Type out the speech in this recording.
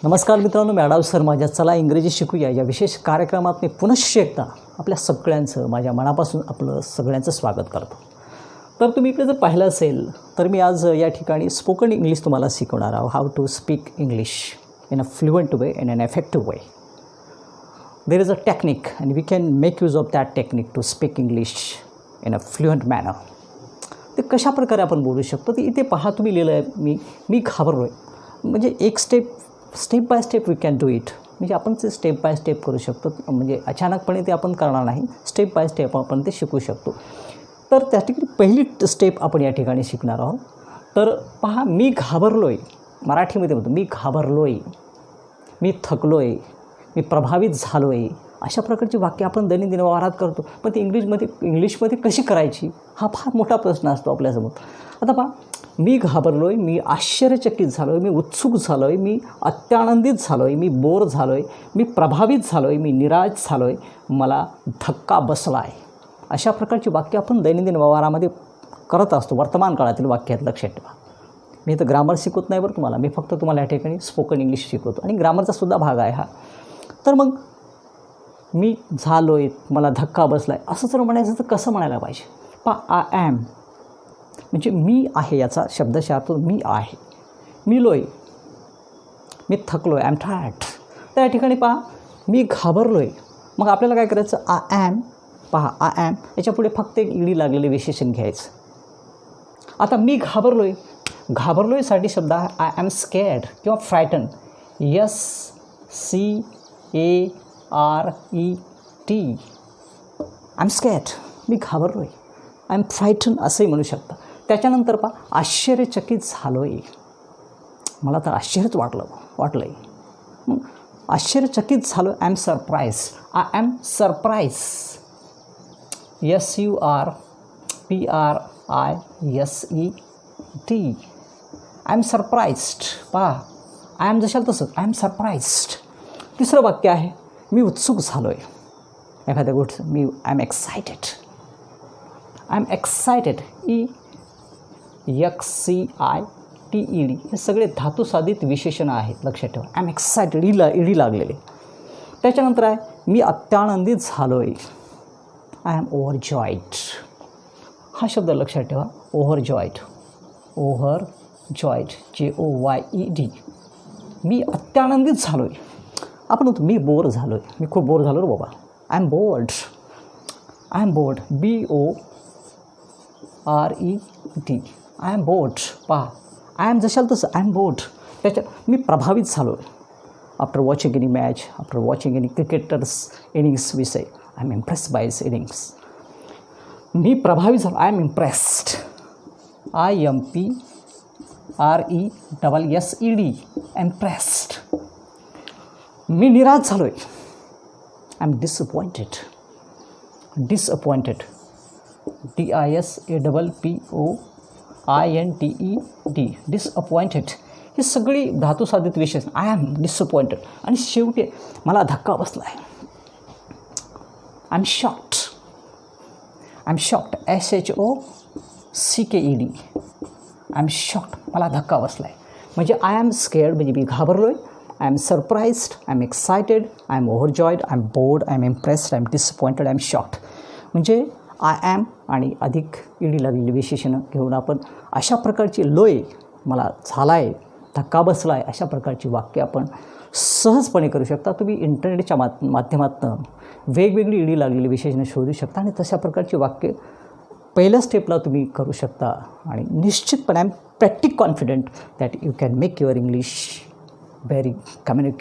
नमस्कार मित्रांनो, मी आडाव सर माझ्या चला इंग्रजी शिकूया या विशेष कार्यक्रमात मी पुनश्च एकदा आपल्या सगळ्यांचं माझ्या मनापासून आपलं सगळ्यांचं स्वागत करतो. तर तुम्ही इकडे जर पाहिलं असेल तर मी आज या ठिकाणी स्पोकन इंग्लिश तुम्हाला शिकवणार आहोत. How to speak English in a fluent way in an effective way. There is a technique and we can make use of that technique to speak English in a fluent manner. ते कशा प्रकारे आपण बोलू शकतो ते इथे पहा. तुम्ही लिहिलं आहे मी घाबरलो आहे. म्हणजे एक step by step we can do it. म्हणजे आपण ते स्टेप बाय स्टेप करू शकतो. म्हणजे अचानकपणे ते आपण करणार नाही. स्टेप बाय स्टेप आपण ते शिकू शकतो. तर त्या ठिकाणी पहिली स्टेप आपण या ठिकाणी शिकणार आहोत. तर पहा, मी घाबरलो आहे. मराठीमध्ये म्हणतो मी घाबरलो आहे, मी थकलो आहे, मी प्रभावित झालो आहे. अशा प्रकारची वाक्य आपण दैनंदिन व्यवहारात करतो. पण ती इंग्लिशमध्ये कशी करायची हा फार मोठा प्रश्न असतो आपल्यासमोर. आता पहा, मी घाबरलो आहे, मी आश्चर्यचकित झालो आहे, मी उत्सुक झालो आहे, मी अत्यानंदित झालो आहे, मी बोर झालो आहे, मी प्रभावित झालो आहे, मी निराश झालो आहे, मला धक्का बसला आहे. अशा प्रकारची वाक्य आपण दैनंदिन व्यवहारामध्ये करत असतो. वर्तमान काळातील वाक्य आहेत, लक्षात ठेवा. मी तर ग्रामर शिकवत नाही बरं तुम्हाला. मी फक्त तुम्हाला या ठिकाणी स्पोकन इंग्लिश शिकवतो आणि ग्रामरचा सुद्धा भाग आहे हा. तर मग मी झालो आहे, मला धक्का बसला आहे असं जर म्हणायचं तर कसं म्हणायला पाहिजे? आय ॲम म्हणजे मी आहे, याचा शब्दशः अर्थ मी आहे. मी लोय, मी थकलो आहे, आय एम टायर्ड. तर या ठिकाणी पहा, मी घाबरलो आहे. मग आपल्याला काय करायचं? I am. पहा, आय ॲम याच्यापुढे फक्त एक ईडी लागलेले विशेषण घ्यायचं. आता मी घाबरलो आहे. घाबरलो आहेसाठी शब्द आहे आय ॲम स्कॅर्ड किंवा frighten. SCARET. I am scared. मी घाबरलो आहे. आय एम फ्रायटन असंही म्हणू शकता. त्याच्यानंतर पहा, आश्चर्यचकित झालो आहे. मला तर आश्चर्यच वाटलं आहे. आश्चर्यचकित झालो. I am surprise. I am surprise. SURPRISED. I am surprised. पहा, आय एम जशाल तसं आय एम सरप्राईज्ड. तिसरं वाक्य आहे मी उत्सुक झालो आहे एखाद्या गोष्ट. I am excited. I am excited. EXCITED. हे सगळे धातुसाधित विशेषणं आहेत, लक्षात ठेवा. I am excited. ईडी लागलेले. त्याच्यानंतर आहे मी अत्यानंदित झालो आहे. I am overjoyed. हा शब्द लक्षात ठेवा. ओव्हरजॉईड. JOYED. मी अत्यानंदित झालो आहे. आपण म्हणतो मी बोर झालो आहे. मी खूप बोर झालो रे बाबा. I am bored. I am bored. BORED. I am bored. पहा, आय एम जशाल तसं आय एम बोर्ड. त्याच्यात मी प्रभावित झालो आहे. After watching any match, after watching any cricketers innings we say I am impressed by his innings. मी प्रभावित झालो. I am impressed. IMPRESSED. Impressed. मी निराश झालो आहे. I am disappointed. DISAPPOINTED. Disappointed. ही सगळी धातुसाधित विशेषण. I am disappointed. आणि शेवटी मला धक्का बसला आहे. I am shocked. I am shocked. SHOCKED. I am shocked. मला धक्का बसला आहे. म्हणजे आय एम स्केअर्ड म्हणजे मी घाबरलो आहे. I am surprised. I am excited. I am overjoyed. I am bored. I am impressed. I am disappointed. I am shocked. म्हणजे आय ॲम आणि अधिक ईडी लागलेली विशेषणं घेऊन आपण अशा प्रकारची लोय, मला झाला आहे, धक्का बसला आहे, अशा प्रकारची वाक्य आपण सहजपणे करू शकता. तुम्ही इंटरनेटच्या माध्यमातून वेगवेगळी ईडी लागलेली विशेषणं शोधू शकता आणि तशा प्रकारची वाक्य पहिल्या स्टेपला तुम्ही करू शकता. आणि निश्चितपणे I am practically confident that you can make your English very